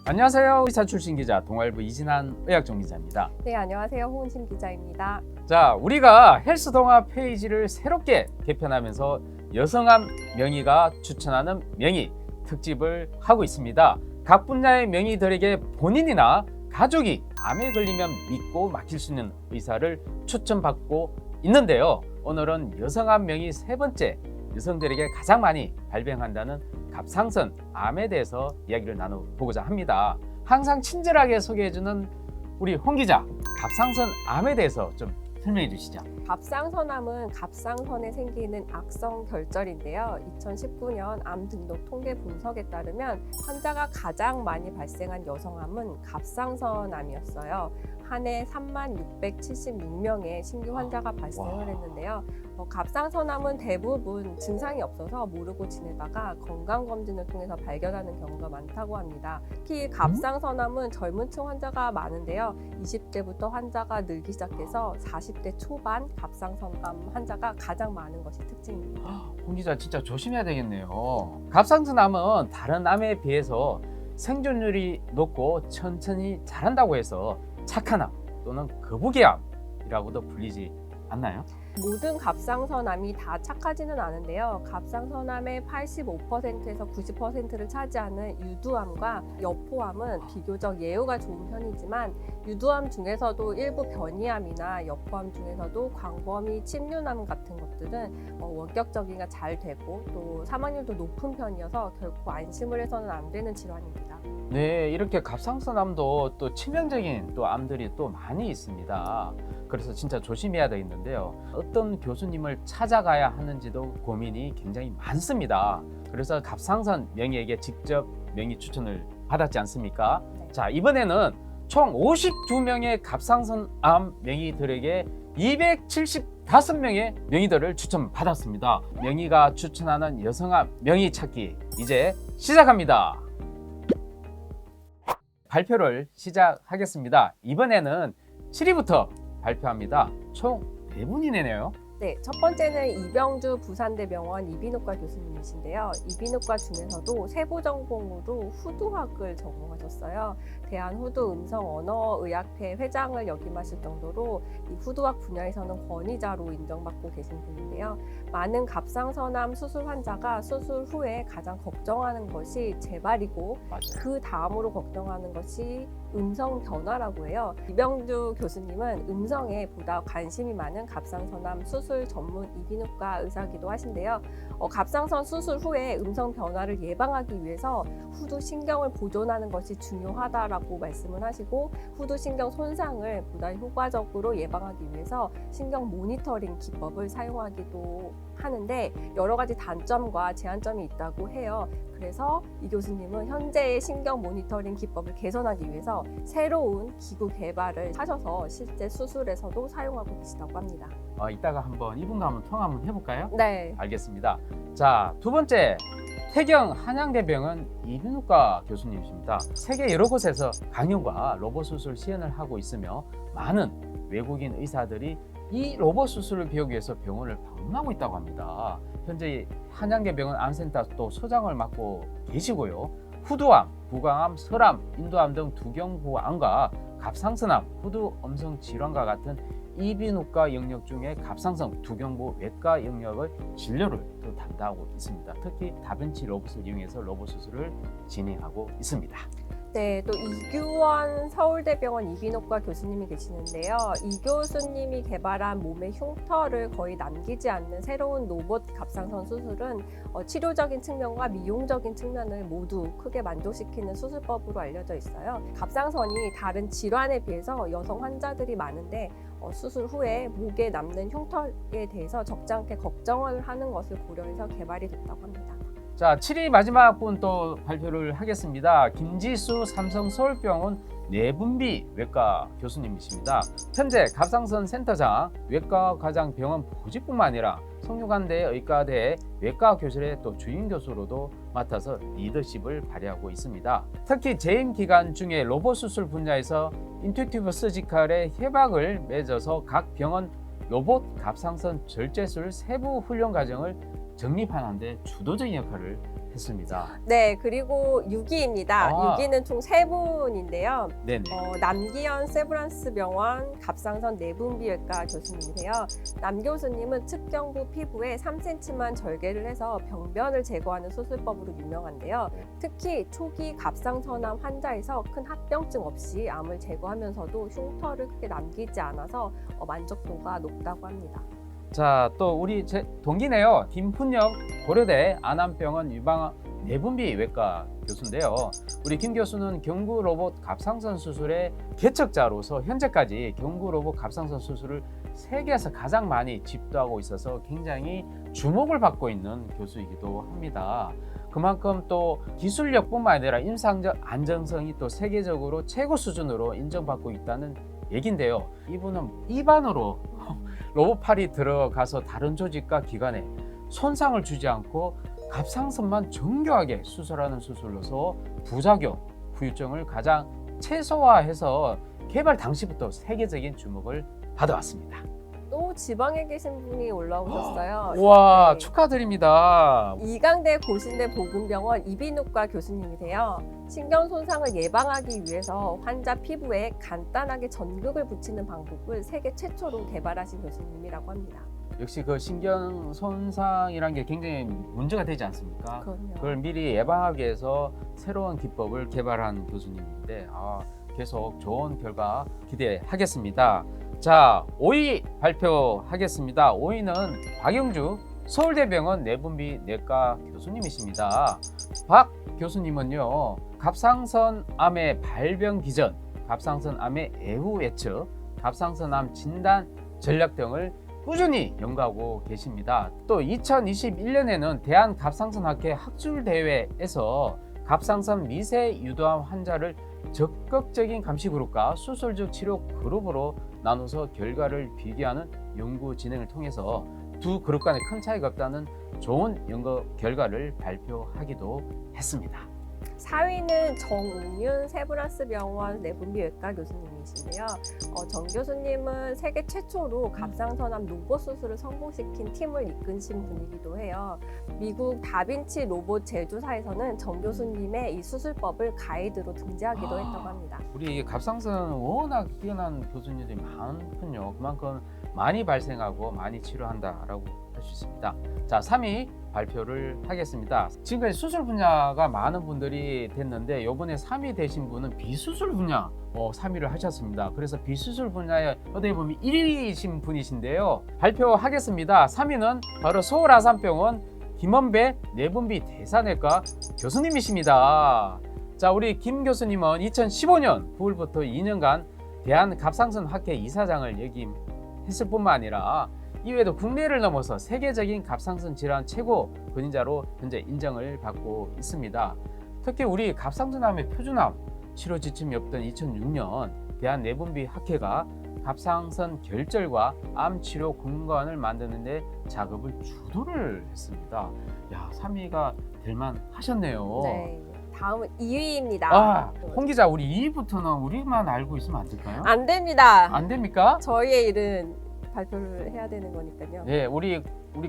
안녕하세요. 의사 출신 기자 동아일보 이진한 의학전 기자입니다. 네, 안녕하세요. 홍은심 기자입니다. 자, 우리가 헬스 동화 페이지를 새롭게 개편하면서 여성암 명의가 추천하는 명의 특집을 하고 있습니다. 각 분야의 명의들에게 본인이나 가족이 암에 걸리면 믿고 맡길 수 있는 의사를 추천받고 있는데요. 오늘은 여성암 명의 세 번째, 여성들에게 가장 많이 발병한다는 갑상선 암에 대해서 이야기를 나눠보고자 합니다. 항상 친절하게 소개해주는 우리 홍 기자, 갑상선 암에 대해서 좀 설명해 주시죠. 갑상선암은 갑상선에 생기는 악성 결절인데요. 2019년 암 등록 통계 분석에 따르면 환자가 가장 많이 발생한 여성암은 갑상선암이었어요. 한 해 3676명의 신규 환자가 발생을 했는데요. 갑상선암은 대부분 증상이 없어서 모르고 지내다가 건강검진을 통해서 발견하는 경우가 많다고 합니다. 특히 갑상선암은 젊은 층 환자가 많은데요. 20대부터 환자가 늘기 시작해서 40대 초반 갑상선암 환자가 가장 많은 것이 특징입니다. 홍 기자 진짜 조심해야 되겠네요. 갑상선암은 다른 암에 비해서 생존율이 높고 천천히 자란다고 해서 착한 암 또는 거북이암이라고도 불리지 않나요? 모든 갑상선암이 다 착하지는 않은데요. 갑상선암의 85%에서 90%를 차지하는 유두암과 여포암은 비교적 예후가 좋은 편이지만 유두암 중에서도 일부 변이암이나 여포암 중에서도 광범위 침륜암 같은 것들은 원격적이가 잘 되고 또 사망률도 높은 편이어서 결코 안심을 해서는 안 되는 질환입니다. 네, 이렇게 갑상선암도 또 치명적인 또 암들이 또 많이 있습니다. 그래서 진짜 조심해야 되겠는데요. 어떤 교수님을 찾아가야 하는지도 고민이 굉장히 많습니다. 그래서 갑상선 명의에게 직접 명의 추천을 받았지 않습니까? 네. 자, 이번에는 총 52명의 갑상선암 명의들에게 275명의 명의들을 추천받았습니다. 명의가 추천하는 여성암 명의 찾기 이제 시작합니다. 발표를 시작하겠습니다. 이번에는 7위부터 발표합니다. 총 4분이네요. 네, 첫 번째는 이병주 부산대병원 이비인후과 교수님이신데요. 이비인후과 중에서도 세부전공으로 후두학을 전공하셨어요. 대한후두음성언어의학회 회장을 역임하실 정도로 이 후두학 분야에서는 권위자로 인정받고 계신 분인데요. 많은 갑상선암 수술 환자가 수술 후에 가장 걱정하는 것이 재발이고 맞아요. 그 다음으로 걱정하는 것이 음성 변화라고 해요. 이병주 교수님은 음성에 보다 관심이 많은 갑상선암 수술 전문 이비인후과 의사기도 하신데요. 갑상선 수술 후에 음성 변화를 예방하기 위해서 후두 신경을 보존하는 것이 중요하다라고 말씀을 하시고 후두 신경 손상을 보다 효과적으로 예방하기 위해서 신경 모니터링 기법을 사용하기도 하는데 여러 가지 단점과 제한점이 있다고 해요. 그래서 이 교수님은 현재의 신경 모니터링 기법을 개선하기 위해서 새로운 기구 개발을 하셔서 실제 수술에서도 사용하고 계시다고 합니다. 이따가 이분과 한번 통화 한번 해볼까요? 네. 알겠습니다. 자, 두 번째, 태경 한양대병원 이비인후과 교수님이십니다. 세계 여러 곳에서 강연과 로봇 수술 시연을 하고 있으며 많은 외국인 의사들이 이 로봇 수술을 배우기 위해서 병원을 방문하고 있다고 합니다. 현재 한양대병원 암센터 또 소장을 맡고 계시고요. 후두암, 부강암, 설암, 인두암 등 두경부암과 갑상선암, 후두 음성 질환과 같은 이비인후과 영역 중에 갑상선 두경부 외과 영역의 진료를 또 담당하고 있습니다. 특히 다빈치 로봇을 이용해서 로봇 수술을 진행하고 있습니다. 네, 또 이규원 서울대병원 이비인후과 교수님이 계시는데요. 이 교수님이 개발한 몸의 흉터를 거의 남기지 않는 새로운 로봇 갑상선 수술은 치료적인 측면과 미용적인 측면을 모두 크게 만족시키는 수술법으로 알려져 있어요. 갑상선이 다른 질환에 비해서 여성 환자들이 많은데 수술 후에 목에 남는 흉터에 대해서 적지 않게 걱정을 하는 것을 고려해서 개발이 됐다고 합니다. 자, 7위 마지막 분 또 발표를 하겠습니다. 김지수 삼성서울병원 내분비 외과 교수님이십니다. 현재 갑상선 센터장, 외과과장병원 부지뿐만 아니라 성균관대 의과대 외과 교실의 또 주임 교수로도 맡아서 리더십을 발휘하고 있습니다. 특히 재임 기간 중에 로봇 수술 분야에서 인투이티브 서지컬의 협약을 맺어서 각 병원 로봇 갑상선 절제술 세부 훈련 과정을 정립하는 데 주도적인 역할을 했습니다. 네, 그리고 6위입니다. 아. 6위는 총 3분인데요. 네네. 남기현 세브란스 병원 갑상선 내분비외과 교수님이세요. 남 교수님은 측경부 피부에 3cm만 절개를 해서 병변을 제거하는 수술법으로 유명한데요. 특히 초기 갑상선암 환자에서 큰 합병증 없이 암을 제거하면서도 흉터를 크게 남기지 않아서 만족도가 높다고 합니다. 자, 또 우리 제 동기네요. 김훈영 고려대 안암병원 유방 내분비외과 교수인데요. 우리 김 교수는 경구 로봇 갑상선 수술의 개척자로서 현재까지 경구 로봇 갑상선 수술을 세계에서 가장 많이 집도하고 있어서 굉장히 주목을 받고 있는 교수이기도 합니다. 그만큼 또 기술력뿐만 아니라 임상적 안정성이 또 세계적으로 최고 수준으로 인정받고 있다는 얘긴데요. 이분은 입안으로 로봇팔이 들어가서 다른 조직과 기관에 손상을 주지 않고 갑상선만 정교하게 수술하는 수술로서 부작용, 후유증을 가장 최소화해서 개발 당시부터 세계적인 주목을 받아왔습니다. 또 지방에 계신 분이 올라오셨어요. 우와, 네. 축하드립니다. 이강대 고신대 보건병원 이비인후과 교수님이세요. 신경 손상을 예방하기 위해서 환자 피부에 간단하게 전극을 붙이는 방법을 세계 최초로 개발하신 교수님이라고 합니다. 역시 그 신경 손상이란 게 굉장히 문제가 되지 않습니까? 그럼요. 그걸 미리 예방하기 위해서 새로운 기법을 개발한 교수님인데 계속 좋은 결과 기대하겠습니다. 자, 5위 발표하겠습니다. 5위는 박영주 서울대병원 내분비내과 교수님이십니다. 박 교수님은요, 갑상선암의 발병 기전, 갑상선암의 애후 예측, 갑상선암 진단 전략 등을 꾸준히 연구하고 계십니다. 또 2021년에는 대한갑상선학회 학술대회에서 갑상선 미세 유도암 환자를 적극적인 감시 그룹과 수술적 치료 그룹으로 나눠서 결과를 비교하는 연구 진행을 통해서 두 그룹 간에 큰 차이가 없다는 좋은 연구 결과를 발표하기도 했습니다. 4위는 정웅윤 세브란스 병원 내분비외과 교수님이신데요. 정 교수님은 세계 최초로 갑상선암 로봇 수술을 성공시킨 팀을 이끄신 분이기도 해요. 미국 다빈치 로봇 제조사에서는 정 교수님의 이 수술법을 가이드로 등재하기도 했다고 합니다. 우리 갑상선 워낙 뛰어난 교수님들이 많군요. 그만큼 많이 발생하고 많이 치료한다라고 할 수 있습니다. 자, 3위 발표를 하겠습니다. 지금까지 수술 분야가 많은 분들이 됐는데 이번에 3위 되신 분은 비수술 분야 3위를 하셨습니다. 그래서 비수술 분야에 어떻게 보면 1위이신 분이신데요. 발표하겠습니다. 3위는 바로 서울 아산병원 김원배 내분비 대사내과 교수님이십니다. 자, 우리 김 교수님은 2015년 9월부터 2년간 대한갑상선학회 이사장을 역임했을 뿐만 아니라 이외에도 국내를 넘어서 세계적인 갑상선 질환 최고 근위자로 현재 인정을 받고 있습니다. 특히 우리 갑상선암의 표준암 치료 지침이 없던 2006년 대한내분비학회가 갑상선 결절과 암 치료 공간을 만드는 데 작업을 주도를 했습니다. 야, 3위가 될만 하셨네요. 네. 다음은 2위입니다. 홍 기자, 우리 2위부터는 우리만 알고 있으면 안 될까요? 안 됩니다. 안 됩니까? 저희의 일은 발표를 해야 되는 거니까요. 네, 우리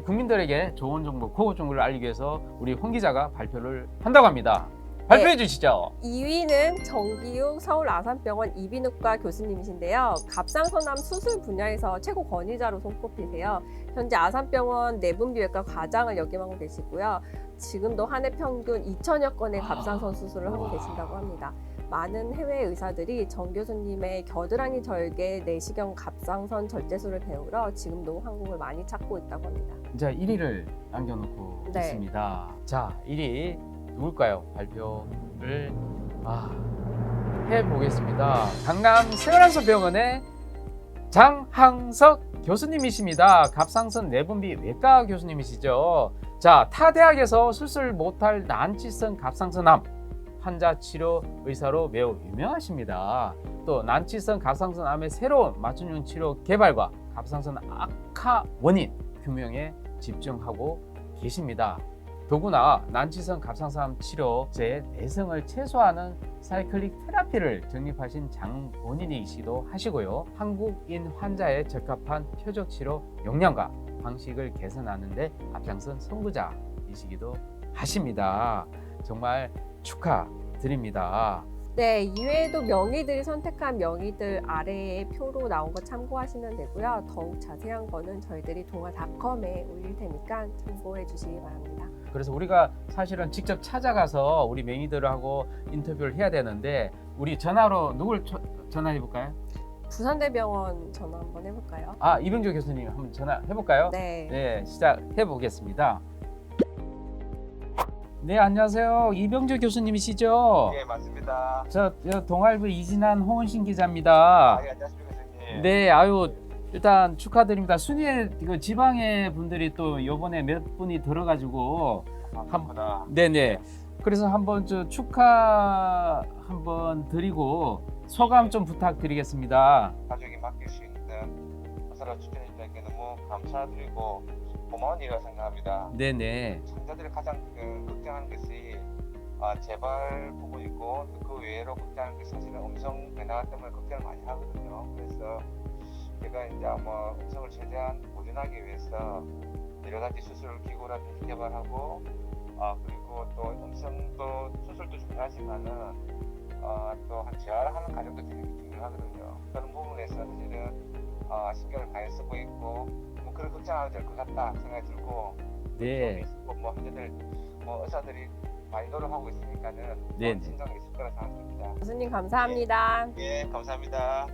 국민들에게 좋은 정보, 고급 정보를 알리기 위해서 우리 홍 기자가 발표를 한다고 합니다. 발표해 주시죠. 2위는 정기욱 서울 아산병원 이비인후과 교수님이신데요. 갑상선암 수술 분야에서 최고 권위자로 손꼽히세요. 현재 아산병원 내분비외과 과장을 역임하고 계시고요. 지금도 한 해 평균 2천여 건의 갑상선 수술을 하고 계신다고 합니다. 많은 해외 의사들이 정 교수님의 겨드랑이 절개 내시경 갑상선 절제술을 배우러 지금도 한국을 많이 찾고 있다고 합니다. 이제 1위를 남겨놓고 네. 있습니다. 자, 1위 누굴까요? 발표를 해보겠습니다. 강남 세브란스 병원의 장항석 교수님이십니다. 갑상선 내분비 외과 교수님이시죠. 자, 타 대학에서 수술 못할 난치성 갑상선암 환자 치료 의사로 매우 유명하십니다. 또 난치성 갑상선암의 새로운 맞춤형 치료 개발과 갑상선 악화 원인 규명에 집중하고 계십니다. 더구나 난치성 갑상선암 치료제 내성을 최소화하는 사이클릭 테라피를 정립하신 장본인이시기도 하시고요. 한국인 환자에 적합한 표적 치료 역량과 방식을 개선하는 데 앞장선 선구자이시기도 하십니다. 정말 축하드립니다. 네, 이외에도 명의들이 선택한 명의들 아래에 표로 나온 거 참고하시면 되고요. 더욱 자세한 거는 저희들이 동아닷컴에 올릴 테니까 참고해 주시기 바랍니다. 그래서 우리가 사실은 직접 찾아가서 우리 명의들하고 인터뷰를 해야 되는데 우리 전화로 누굴 전화해 볼까요? 부산대병원 전화 한번 해볼까요? 이병조 교수님 한번 전화해 볼까요? 네. 네, 시작해 보겠습니다. 네, 안녕하세요. 이병조 교수님이시죠? 예, 맞습니다. 저 동아일보 이진한 홍은신 기자입니다. 예, 안녕하십니까, 선생님. 네, 아유 일단 축하드립니다. 순위에 그 지방의 분들이 또 요번에 몇 분이 들어가지고 감사합니다. 네네. 그래서 한번 축하 한번 드리고 소감 좀 부탁드리겠습니다. 가족이 맡길 수 있는 서로 추천해주님께 너무 감사드리고 고마운 일이라고 생각합니다. 네네. 환자들이 가장 걱정하는 것이 재발 부분이고 그 외로 걱정하는 것이 사실은 음성 변화 때문에 걱정을 많이 하거든요. 그래서 제가 이제 음성을 최대한 보존하기 위해서 여러 가지 수술 기구라든지 개발하고 그리고 또 음성도 수술도 중요하지만은 또 재활하는 과정도 되게 중요하거든요. 그런 부분에서 사실은 신경을 많이 쓰고 있고 그런 걱정 안 해도 될 것 같다 생각이 들고 네. 뭐 환자들 의사들이 많이 노력하고 있으니까는 네네. 진정이 있을 거라 생각합니다. 교수님 감사합니다. 예, 감사합니다.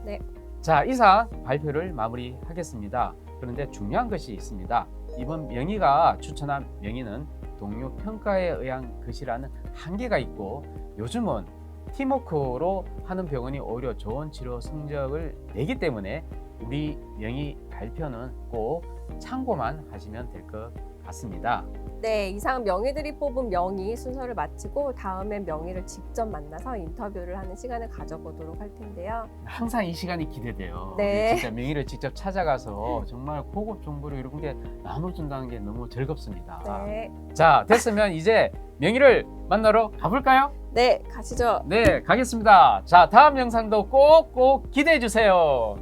자, 이상 발표를 마무리하겠습니다. 그런데 중요한 것이 있습니다. 이번 명의가 추천한 명의는 동료 평가에 의한 것이라는 한계가 있고 요즘은 팀워크로 하는 병원이 오히려 좋은 치료 성적을 내기 때문에 우리 명의 발표는 꼭 참고만 하시면 될 것 같습니다. 네, 이상 명의들이 뽑은 명의 순서를 마치고 다음엔 명의를 직접 만나서 인터뷰를 하는 시간을 가져보도록 할 텐데요. 항상 이 시간이 기대돼요. 네. 진짜 명의를 직접 찾아가서 정말 고급 정보를 이런 게 나눠준다는 게 너무 즐겁습니다. 네, 자, 됐으면 이제 명의를 만나러 가볼까요? 네, 가시죠. 네, 가겠습니다. 자, 다음 영상도 꼭꼭 기대해 주세요.